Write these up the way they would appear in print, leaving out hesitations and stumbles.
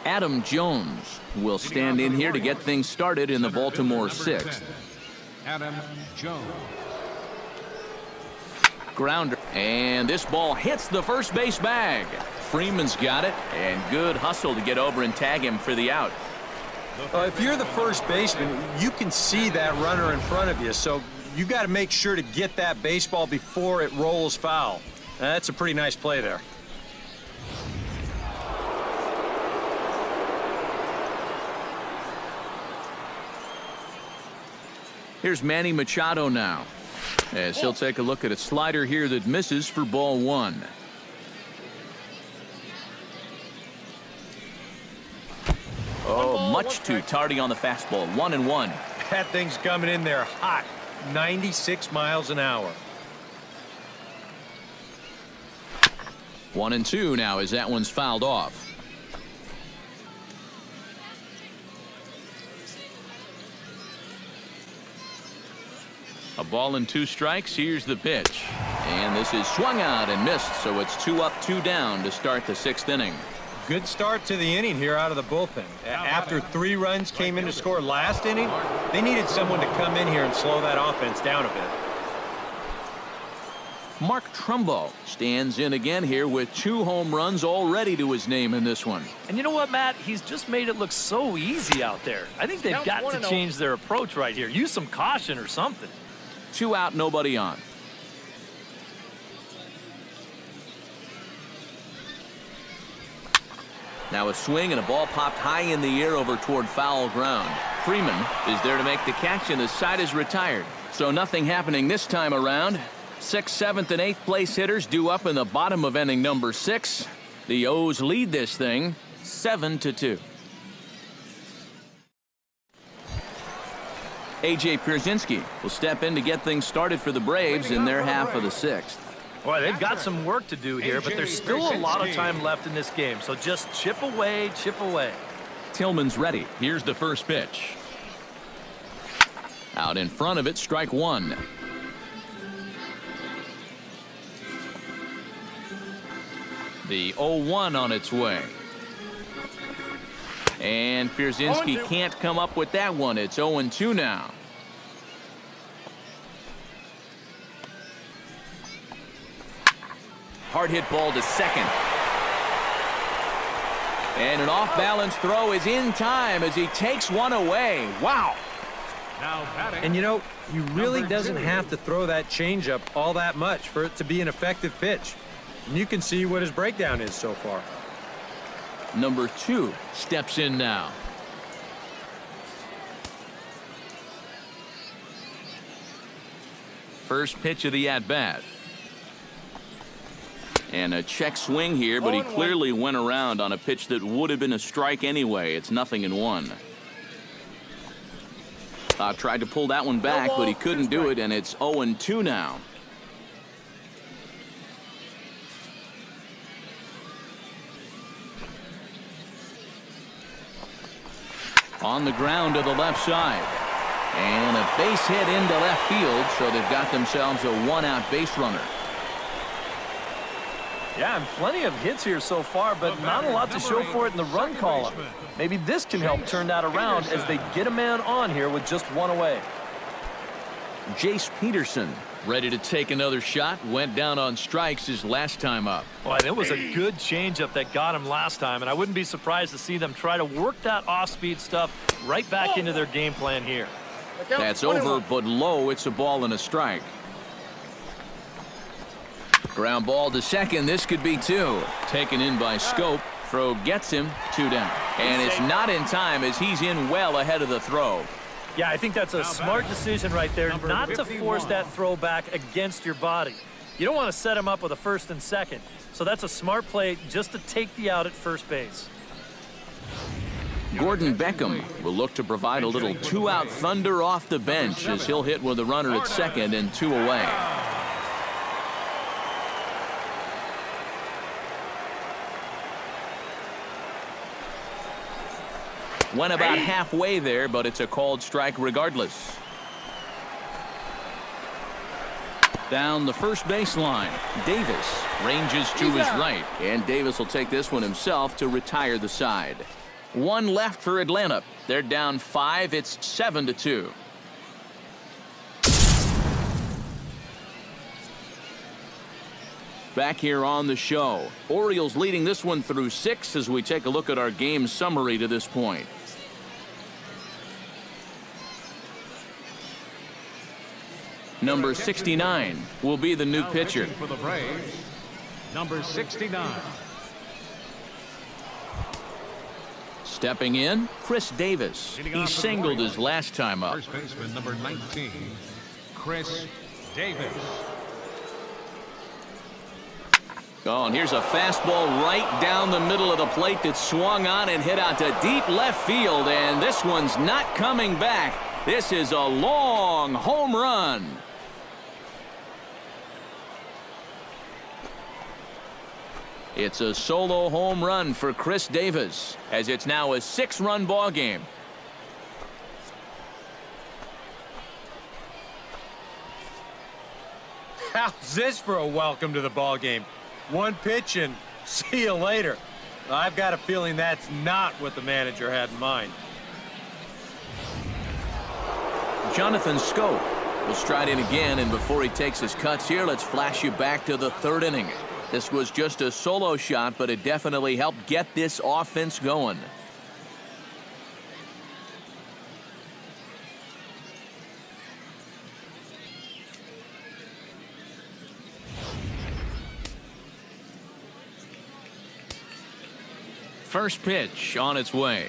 Adam Jones will stand in here to get things started in the Baltimore sixth. Adam Jones. Grounder, and this ball hits the first base bag. Freeman's got it, and good hustle to get over and tag him for the out. If you're the first baseman, you can see that runner in front of you, so you got to make sure to get that baseball before it rolls foul. That's a pretty nice play there. Here's Manny Machado now, as he'll take a look at a slider here that misses for ball one. Oh, much too tardy on the fastball. 1-1. That thing's coming in there hot. 96 miles an hour. 1-2 now as that one's fouled off. A ball and 2 strikes. Here's the pitch. And this is swung out and missed, so it's 2 up, 2 down to start the 6th inning. Good start to the inning here out of the bullpen. After 3 runs came in to score last inning, they needed someone to come in here and slow that offense down a bit. Mark Trumbo stands in again here with 2 home runs already to his name in this one. And you know what, Matt? He's just made it look so easy out there. I think they've got to change their approach right here. Use some caution or something. 2 out, nobody on. Now a swing and a ball popped high in the air over toward foul ground. Freeman is there to make the catch, and the side is retired. So nothing happening this time around. 6th, 7th, and 8th place hitters due up in the bottom of inning number 6. The O's lead this thing 7-2. A.J. Pierzynski will step in to get things started for the Braves in their half of the 6th. Boy, they've got some work to do here, but there's still a lot of time left in this game. So just chip away, chip away. Tillman's ready. Here's the first pitch. Out in front of it, strike 1. The 0-1 on its way. And Pierzynski can't come up with that one. It's 0-2 now. Hard hit ball to second. And an off-balance throw is in time as he takes one away. Wow. And you know, he really doesn't have to throw that changeup all that much for it to be an effective pitch. And you can see what his breakdown is so far. Number 2 steps in now. First pitch of the at-bat. And a check swing here, but he clearly went around on a pitch that would have been a strike anyway. It's 0-1. Tried to pull that one back, but he couldn't do it, and it's 0-2 now. On the ground to the left side. And a base hit into left field, so they've got themselves a 1-out base runner. Yeah, and plenty of hits here so far, but not a lot to show for it in the run column. Maybe this can help turn that around as they get a man on here with just 1 away. Jace Peterson ready to take another shot. Went down on strikes his last time up. Boy, it was a good changeup that got him last time, and I wouldn't be surprised to see them try to work that off-speed stuff right back into their game plan here. That's over, but low. It's a ball and a strike. Ground ball to second. This could be 2. Taken in by Scope. Throw gets him. 2 down. And it's not in time as he's in well ahead of the throw. Yeah, I think that's a smart decision right there, not to force that throw back against your body. You don't want to set him up with a first and second. So that's a smart play just to take the out at first base. Gordon Beckham will look to provide a little 2-out thunder off the bench as he'll hit with a runner at second and 2 away. Went about halfway there, but it's a called strike regardless. Down the first baseline, Davis ranges to his right, and Davis will take this one himself to retire the side. One left for Atlanta. They're down 5. It's 7-2. Back here on the show. Orioles leading this one through 6 as we take a look at our game summary to this point. Number 69 will be the new pitcher. For the Braves, number 69. Stepping in, Chris Davis. He singled his last time up. First baseman, number 19, Chris Davis. Oh, and here's a fastball right down the middle of the plate that swung on and hit out to deep left field, and this one's not coming back. This is a long home run. It's a solo home run for Chris Davis, as it's now a 6-run ball game. How's this for a welcome to the ball game? One pitch and see you later. I've got a feeling that's not what the manager had in mind. Jonathan Scope will stride in again, and before he takes his cuts here, let's flash you back to the 3rd inning. This was just a solo shot, but it definitely helped get this offense going. First pitch on its way.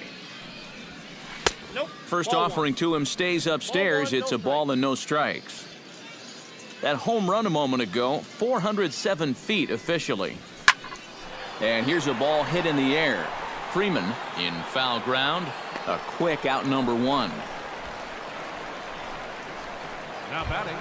First offering to him stays upstairs. It's a ball and no strikes. That home run a moment ago, 407 feet officially. And here's a ball hit in the air. Freeman in foul ground. A quick out number 1. Now batting.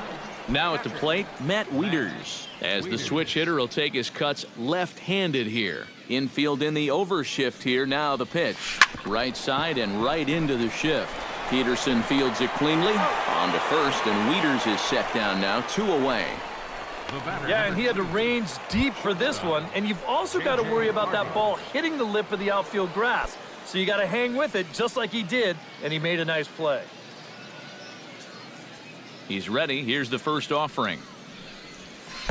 Now at the plate, Matt Wieters, as the switch hitter will take his cuts left-handed here. Infield in the overshift here. Now the pitch. Right side and right into the shift. Peterson fields it cleanly. On to first, and Wieters is set down now, 2 away. Yeah, and he had to range deep for this one, and you've also got to worry about that ball hitting the lip of the outfield grass. So you got to hang with it just like he did, and he made a nice play. He's ready. Here's the first offering.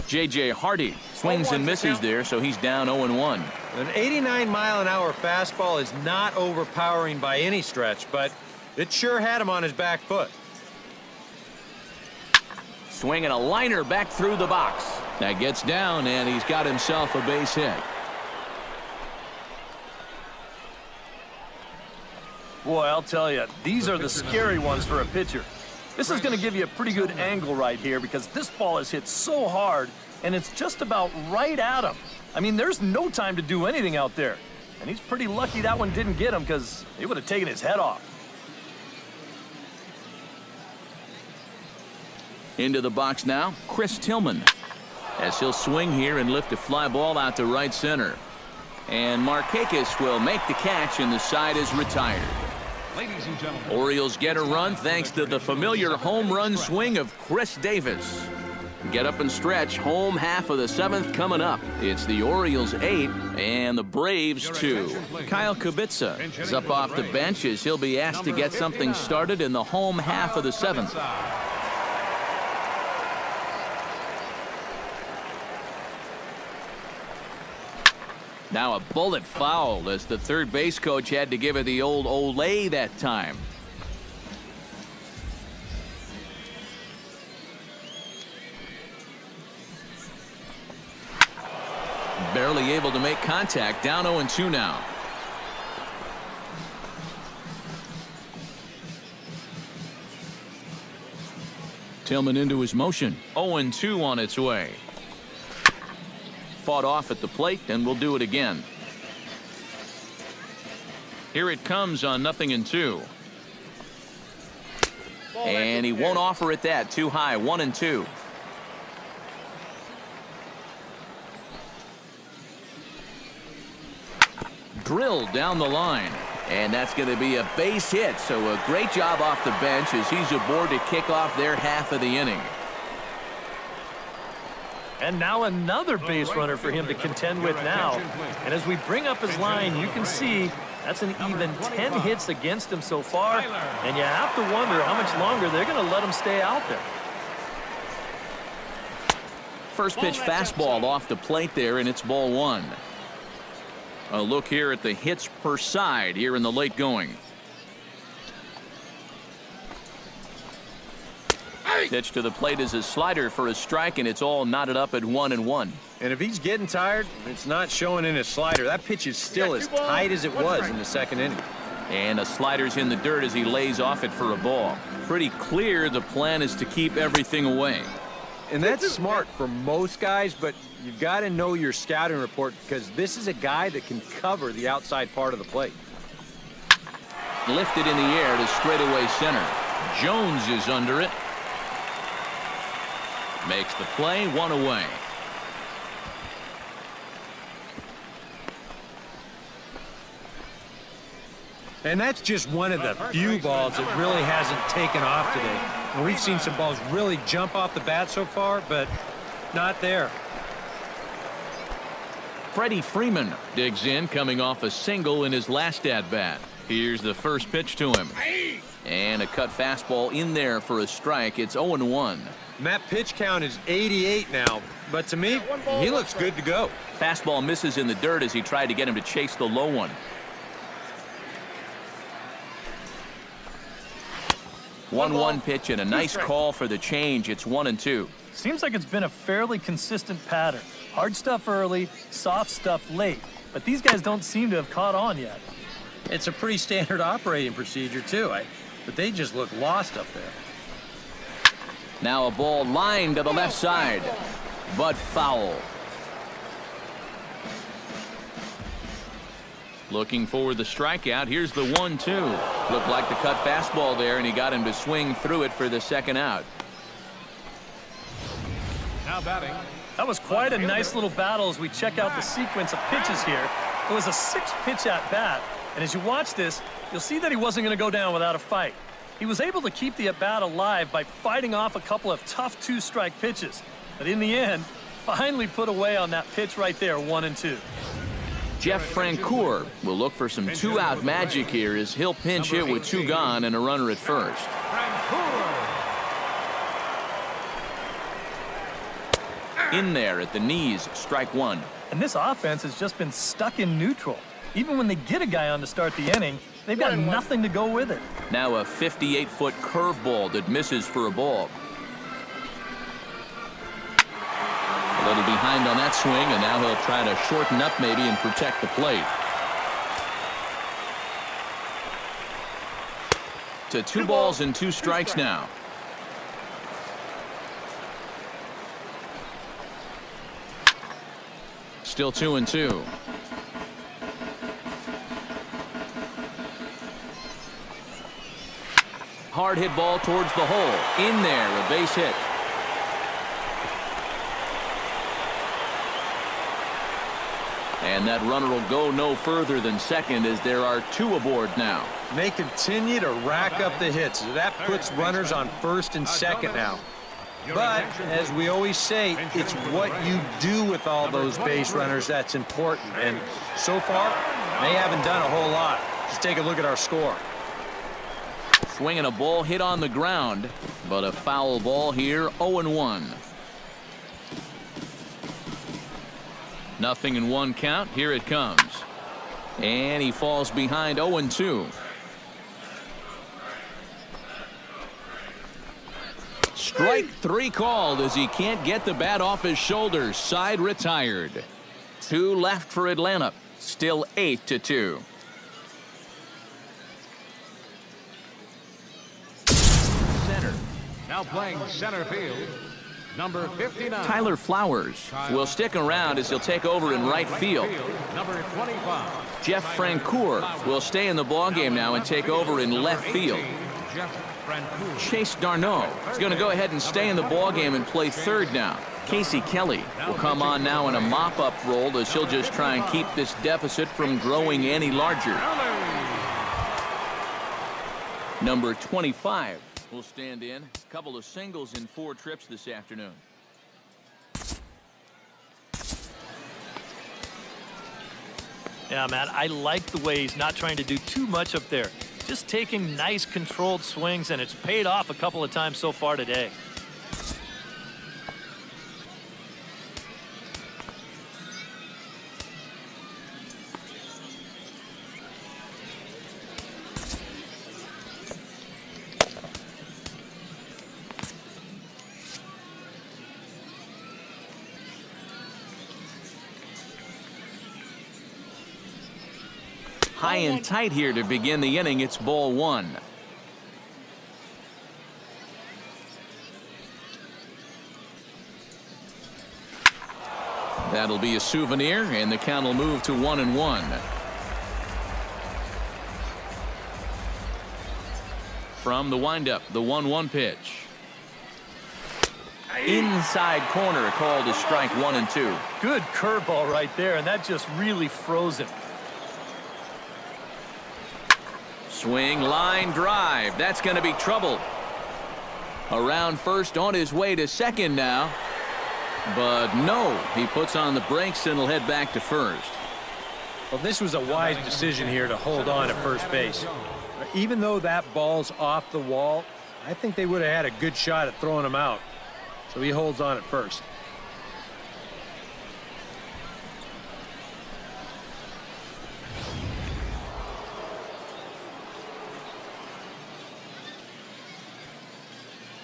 J.J. Hardy swings and misses there, so he's down 0-1. An 89-mile-an-hour fastball is not overpowering by any stretch, but it sure had him on his back foot. Swinging a liner back through the box. That gets down, and he's got himself a base hit. Boy, I'll tell you, these are the scary ones for a pitcher. This is going to give you a pretty good angle right here because this ball is hit so hard, and it's just about right at him. I mean, there's no time to do anything out there. And he's pretty lucky that one didn't get him because it would have taken his head off. Into the box now, Chris Tillman, as he'll swing here and lift a fly ball out to right center. And Markakis will make the catch, and the side is retired. Ladies and gentlemen, Orioles get a run thanks to the familiar home run swing of Chris Davis. Get up and stretch. Home half of the 7th coming up. It's the Orioles 8 and the Braves 2. Kyle Kubica is up off the bench as he'll be asked to get something started in the home half of the 7th. Now a bullet foul as the third base coach had to give it the old Olay that time. Barely able to make contact. Down 0-2 now. Tillman into his motion. 0-2 on its way. Fought off at the plate, and we'll do it again. Here it comes on 0-2. And he won't offer it that. Too high. 1-2. Drilled down the line, and that's going to be a base hit. So a great job off the bench as he's aboard to kick off their half of the inning. And now another base runner for him to contend with now. And as we bring up his line, you can see that's an even 10 hits against him so far. And you have to wonder how much longer they're going to let him stay out there. First pitch fastball off the plate there, and it's ball one. A look here at the hits per side here in the late going. Pitch to the plate is a slider for a strike, and it's all knotted up at 1-1. And if he's getting tired, it's not showing in his slider. That pitch is still as tight as it was in the second inning. And a slider's in the dirt as he lays off it for a ball. Pretty clear the plan is to keep everything away. And that's smart for most guys, but you've got to know your scouting report because this is a guy that can cover the outside part of the plate. Lifted in the air to straightaway center. Jones is under it. Makes the play, one away. And that's just one of the few balls that really hasn't taken off today. And we've seen some balls really jump off the bat so far, but not there. Freddie Freeman digs in, coming off a single in his last at-bat. Here's the first pitch to him. And a cut fastball in there for a strike. It's 0-1. And that pitch count is 88 now, but to me, he looks good to go. Fastball misses in the dirt as he tried to get him to chase the low one. 1-1 pitch and a nice call for the change. It's 1-2. Seems like it's been a fairly consistent pattern. Hard stuff early, soft stuff late. But these guys don't seem to have caught on yet. It's a pretty standard operating procedure, too. But they just look lost up there. Now a ball lined to the left side, but foul. Looking for the strikeout. Here's the 1-2. Looked like the cut fastball there, and he got him to swing through it for the second out. Now batting. That was quite a nice little battle as we check out the sequence of pitches here. It was a 6-pitch at bat, and as you watch this, you'll see that he wasn't going to go down without a fight. He was able to keep the at-bat alive by fighting off a couple of tough 2-strike pitches. But in the end, finally put away on that pitch right there, 1-2. Jeff Francoeur will look for some 2-out magic here as he'll pinch hit with 2 gone and a runner at first. In there at the knees, strike 1. And this offense has just been stuck in neutral. Even when they get a guy on to start the inning, they've got nothing to go with it. Now a 58-foot curveball that misses for a ball. A little behind on that swing, and now he'll try to shorten up maybe and protect the plate. To 2 balls and 2 strikes now. Still 2-2. Hard hit ball towards the hole. In there, a base hit. And that runner will go no further than second as there are 2 aboard now. They continue to rack up the hits. That puts runners on first and second now. But, as we always say, it's what you do with all those base runners that's important. And so far, they haven't done a whole lot. Just take a look at our score. Swinging a ball hit on the ground, but a foul ball here, 0-1. Nothing in 1 count. Here it comes. And he falls behind 0-2. Strike 3 called as he can't get the bat off his shoulders. Side retired. 2 left for Atlanta. Still 8-2. Center. Now playing center field, number 59. Tyler Flowers will stick around as he'll take over in right field. Number 25. Jeff Francoeur will stay in the ballgame now and take over in left field. Jeff Francoeur. Chase Darno is going to go ahead and stay in the ballgame and play third now. Casey Kelly will come on now in a mop-up role as she'll just try and keep this deficit from growing any larger. Number 25 will stand in. A couple of singles in 4 trips this afternoon. Yeah, man, I like the way he's not trying to do too much up there. Just taking nice controlled swings, and it's paid off a couple of times so far today. High and tight here to begin the inning. It's ball one. That'll be a souvenir, and the count will move to 1-1. From the windup, the 1-1 pitch. Inside corner, called to strike 1 and 2. Good curveball right there, and that just really froze him. Swing, line drive. That's going to be trouble. Around first, on his way to second now. But no, he puts on the brakes and will head back to first. Well, this was a wise decision here to hold on at first base. Even though that ball's off the wall, I think they would have had a good shot at throwing him out. So he holds on at first.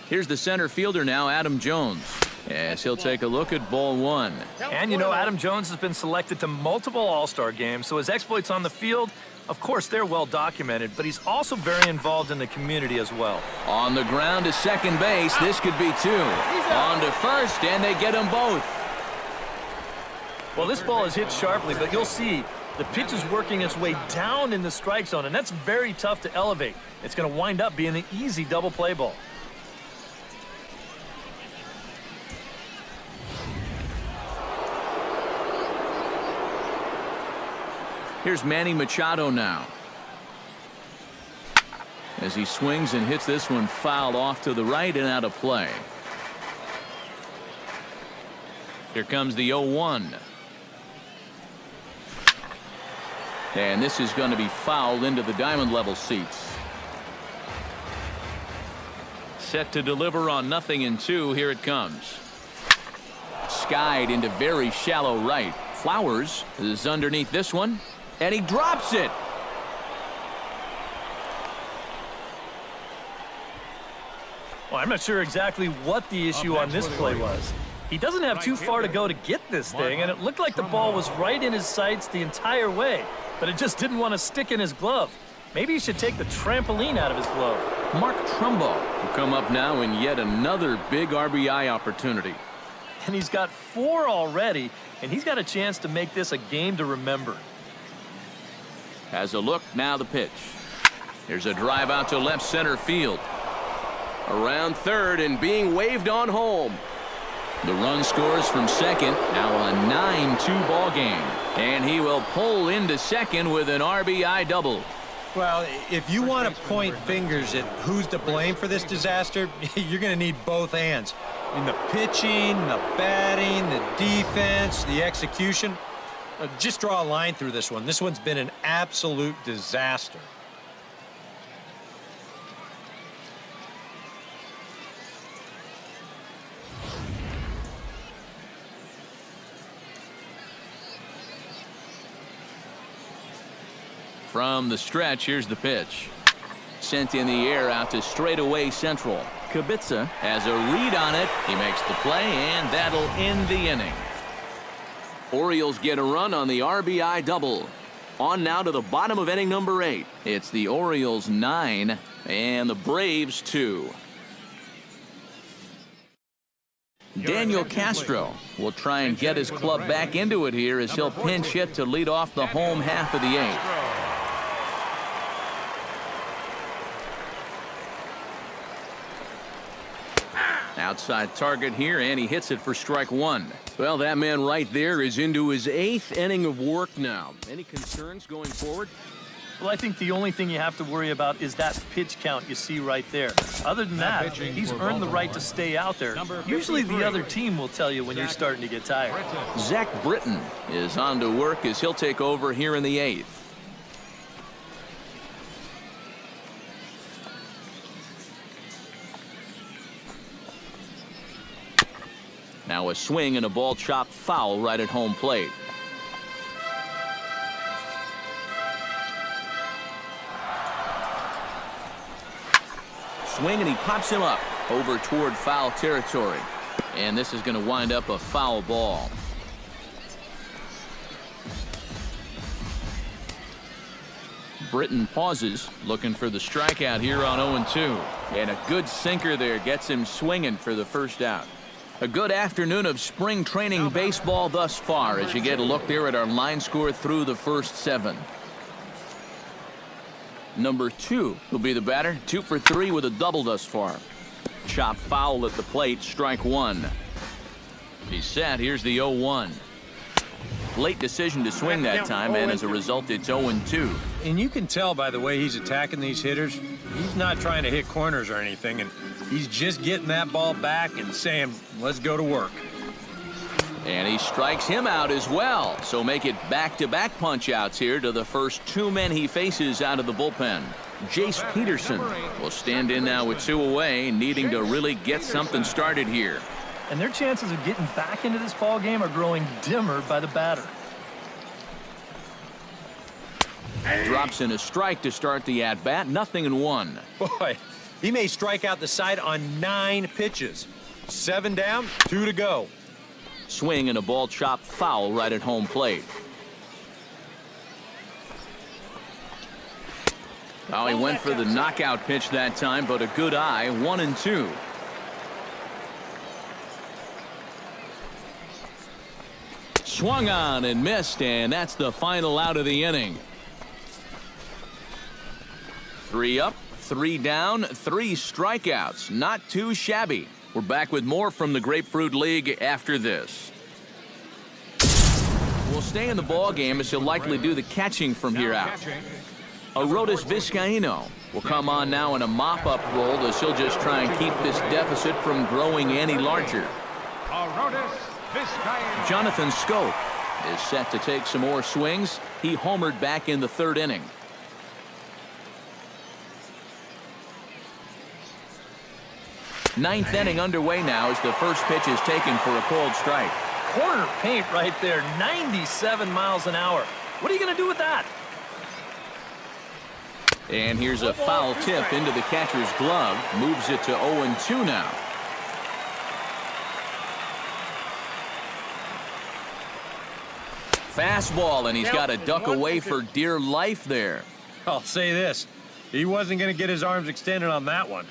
Here's the center fielder now, Adam Jones. As he'll take a look at ball one. And you know, Adam Jones has been selected to multiple All-Star games, so his exploits on the field, of course, they're well documented, but he's also very involved in the community as well. On the ground to second base, this could be 2. On to first, and they get them both. Well, this ball is hit sharply, but you'll see the pitch is working its way down in the strike zone, and that's very tough to elevate. It's going to wind up being an easy double play ball. Here's Manny Machado now. As he swings and hits this one foul off to the right and out of play. Here comes the 0-1. And this is going to be fouled into the diamond level seats. Set to deliver on 0-2. Here it comes. Skied into very shallow right. Flowers is underneath this one. And he drops it. Well, I'm not sure exactly what the issue on this play was. He doesn't have too far to go to get this thing, and it looked like the ball was right in his sights the entire way, but it just didn't want to stick in his glove. Maybe he should take the trampoline out of his glove. Mark Trumbo will come up now in yet another big RBI opportunity. And he's got 4 already, and he's got a chance to make this a game to remember. Has a look, now the pitch. Here's a drive out to left center field. Around third and being waved on home. The run scores from second. Now a 9-2 ball game. And he will pull into second with an RBI double. Well, if you want to point fingers at who's to blame for this disaster, you're going to need both hands. In the pitching, the batting, the defense, the execution. Just draw a line through this one. This one's been an absolute disaster. From the stretch, here's the pitch. Sent in the air out to straightaway central. Kubica has a read on it. He makes the play, and that'll end the inning. Orioles get a run on the RBI double. On now to the bottom of inning number 8. It's the Orioles 9 and the Braves 2. Daniel Castro will try and get his club back into it here as he'll pinch hit to lead off the home half of the 8th. Outside target here, and he hits it for strike 1. Well, that man right there is into his 8th inning of work now. Any concerns going forward? Well, I think the only thing you have to worry about is that pitch count you see right there. Other than that, he's earned the right to stay out there. Usually the other team will tell you when you're starting to get tired. Zach Britton is on to work as he'll take over here in the 8th. Now a swing and a ball chopped foul right at home plate. Swing and he pops him up over toward foul territory. And this is going to wind up a foul ball. Britton pauses, looking for the strikeout here on 0-2. And a good sinker there gets him swinging for the first out. A good afternoon of spring training baseball thus far as you get a look there at our line score through the first 7. Number 2 will be the batter, 2 for 3 with a double thus far. Chop foul at the plate, strike 1. He's set. Here's the 0-1. Late decision to swing that time, and as a result, it's 0-2. And you can tell by the way he's attacking these hitters, he's not trying to hit corners or anything, and he's just getting that ball back and saying, let's go to work. And he strikes him out as well. So make it back-to-back punch-outs here to the first 2 men he faces out of the bullpen. Jace Peterson will stand in now with 2 away, needing to really get something started here. And their chances of getting back into this ball game are growing dimmer by the batter. Drops in a strike to start the at-bat, 0-1. Boy, he may strike out the side on 9 pitches. 7 down, 2 to go. Swing and a ball chopped foul right at home plate. Oh, he went for the knockout pitch that time, but a good eye, 1-2. Swung on and missed, and that's the final out of the inning. 3 up, 3 down, 3 strikeouts. Not too shabby. We're back with more from the Grapefruit League after this. We'll stay in the ball game as he'll likely do the catching from here out. Arodys Vizcaíno will come on now in a mop-up role as he'll just try and keep this deficit from growing any larger. Jonathan Scope is set to take some more swings. He homered back in the 3rd inning. Ninth inning underway now as the first pitch is taken for a called strike. Corner paint right there, 97 miles an hour. What are you going to do with that? And here's a foul tip into the catcher's glove. Moves it to 0-2 now. Fastball, and he's got to duck away for dear life there. I'll say this, he wasn't going to get his arms extended on that one.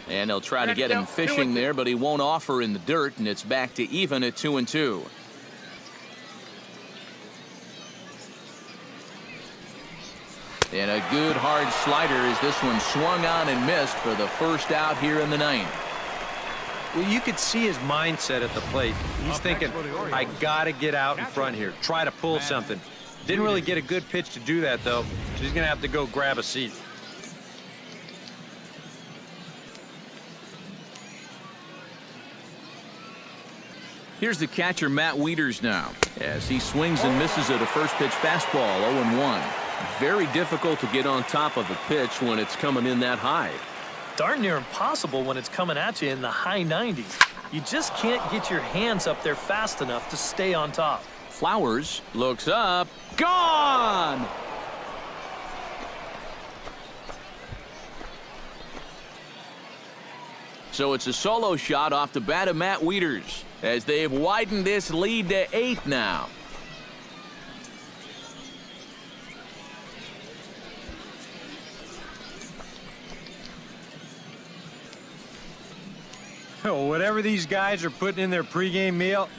And they'll try to get him fishing there, but he won't offer in the dirt, and it's back to even at 2-2. And a good hard slider as this one swung on and missed for the first out here in the 9th. Well, you could see his mindset at the plate. He's thinking, I got to get out in front here, try to pull something. Didn't really get a good pitch to do that, though, so he's going to have to go grab a seat. Here's the catcher, Matt Wieters, now, as he swings and misses at a first pitch fastball, 0-1. Very difficult to get on top of a pitch when it's coming in that high. Darn near impossible when it's coming at you in the high 90s. You just can't get your hands up there fast enough to stay on top. Flowers looks up, gone! So it's a solo shot off the bat of Matt Wieters as they've widened this lead to 8 now. Whatever these guys are putting in their pregame meal,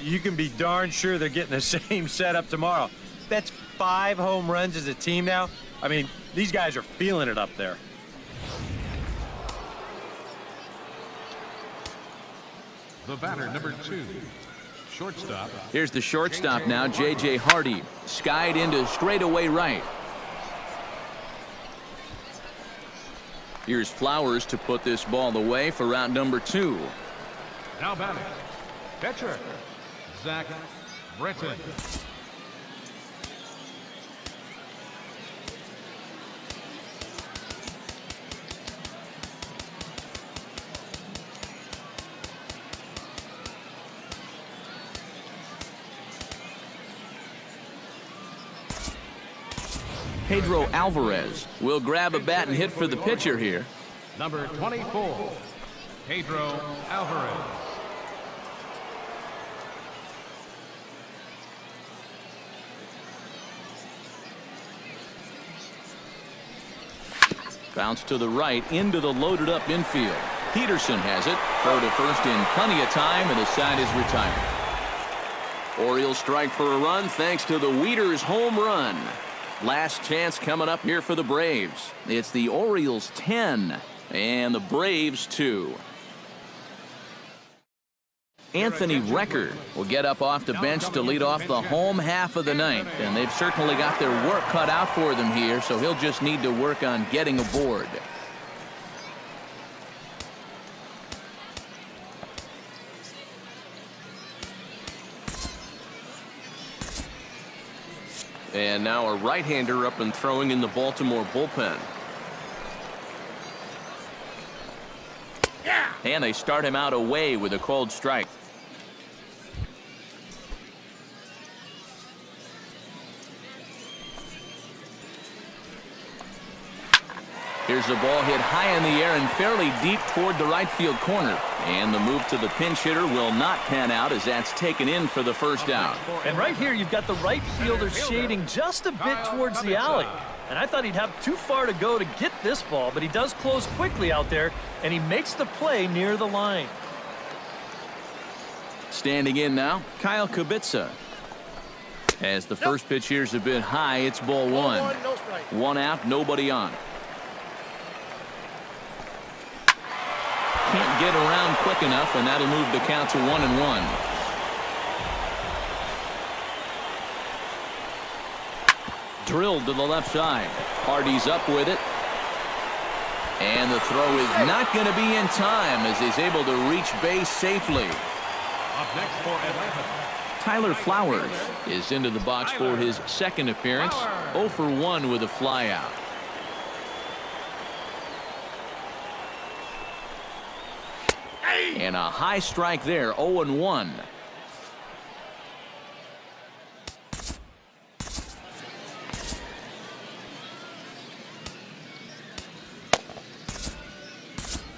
you can be darn sure they're getting the same setup tomorrow. That's 5 home runs as a team now. I mean, these guys are feeling it up there. The batter, number 2. Shortstop. Here's the shortstop now, J.J. Hardy. Skied into straightaway right. Here's Flowers to put this ball away for round number 2. Now batting. Catcher. Zach Britton. Pedro Alvarez will grab a bat and hit for the pitcher here. Number 24, Pedro Alvarez. Bounce to the right into the loaded up infield. Peterson has it. Throw to first in plenty of time, and the side is retired. Orioles strike for a run thanks to the Wieters home run. Last chance coming up here for the Braves. It's the Orioles 10 and the Braves 2. Anthony Recker will get up off the bench to lead off the home half of the ninth, and they've certainly got their work cut out for them here, so he'll just need to work on getting aboard. And now a right-hander up and throwing in the Baltimore bullpen. And they start him out away with a called strike. Here's the ball hit high in the air and fairly deep toward the right field corner. And the move to the pinch hitter will not pan out as that's taken in for the first out. And right here, you've got the right fielder shading just a bit towards the alley. And I thought he'd have too far to go to get this ball, but he does close quickly out there, and he makes the play near the line. Standing in now, Kyle Kubica. As the first pitch here's a bit high, it's ball one. One out, nobody on. Can't get around quick enough, and that'll move the count to 1-1. Drilled to the left side. Hardy's up with it. And the throw is not going to be in time as he's able to reach base safely. Up next for Atlanta. Tyler Flowers is into the box for his second appearance. 0 for 1 with a flyout. And a high strike there, 0-1.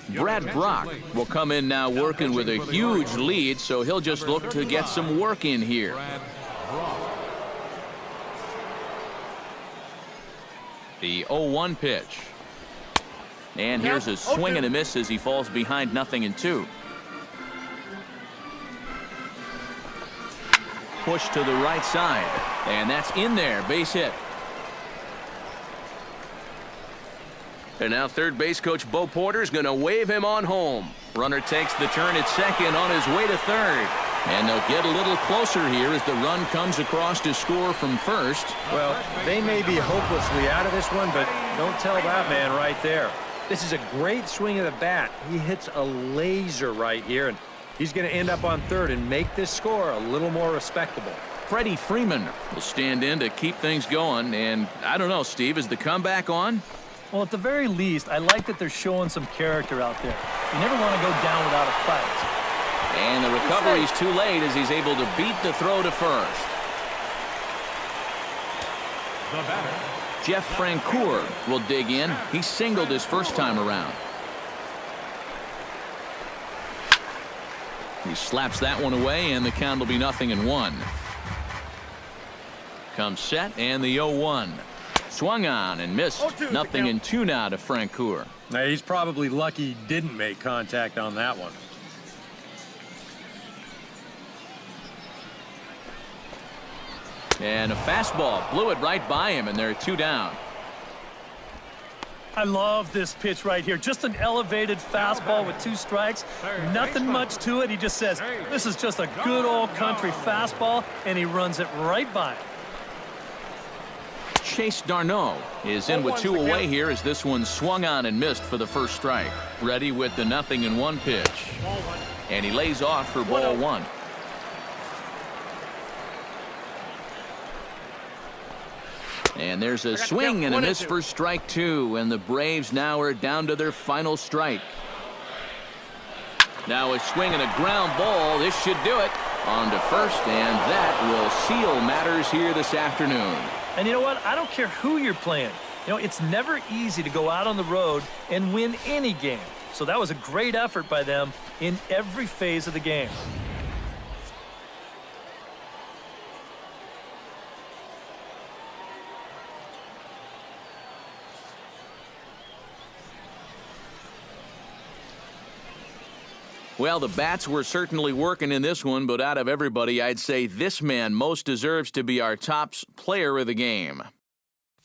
Brad Brock will come in now working with a huge lead, so he'll just look to get some work in here. The 0-1 pitch. And here's a swing and a miss as he falls behind 0-2. Push to the right side, and that's in there, base hit. And now third base coach Bo Porter's going to wave him on home. Runner takes the turn at second on his way to third. And they'll get a little closer here as the run comes across to score from first. Well, they may be hopelessly out of this one, but don't tell that man right there. This is a great swing of the bat. He hits a laser right here, and he's going to end up on third and make this score a little more respectable. Freddie Freeman will stand in to keep things going. And I don't know, Steve, is the comeback on? Well, at the very least, I like that they're showing some character out there. You never want to go down without a fight. And the recovery's too late as he's able to beat the throw to first. The batter. Jeff Francoeur will dig in. He singled his first time around. He slaps that one away, and the count will be 0-1. Comes set, and the 0-1. Swung on and missed. 0-2 now to Francoeur. Now, he's probably lucky he didn't make contact on that one. And a fastball blew it right by him, and they're 2 down. I love this pitch right here. Just an elevated fastball with 2 strikes. Nothing much to it. He just says, this is just a good old country fastball, and he runs it right by it. Chase Darno is in with 2 away here as this one swung on and missed for the first strike. Ready with the 0-1 pitch. And he lays off for ball 1. And there's a swing and a miss for strike 2, and the Braves now are down to their final strike. Now a swing and a ground ball. This should do it. On to first, and that will seal matters here this afternoon. And you know what? I don't care who you're playing. You know, it's never easy to go out on the road and win any game. So that was a great effort by them in every phase of the game. Well, the bats were certainly working in this one, but out of everybody, I'd say this man most deserves to be our top player of the game.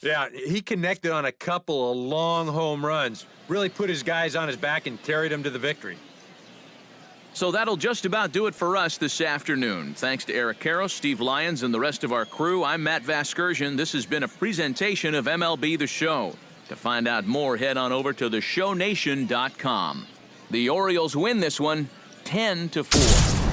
Yeah, he connected on a couple of long home runs. Really put his guys on his back and carried them to the victory. So that'll just about do it for us this afternoon. Thanks to Eric Karros, Steve Lyons, and the rest of our crew. I'm Matt Vasgersian. This has been a presentation of MLB The Show. To find out more, head on over to theshownation.com. The Orioles win this one 10-4.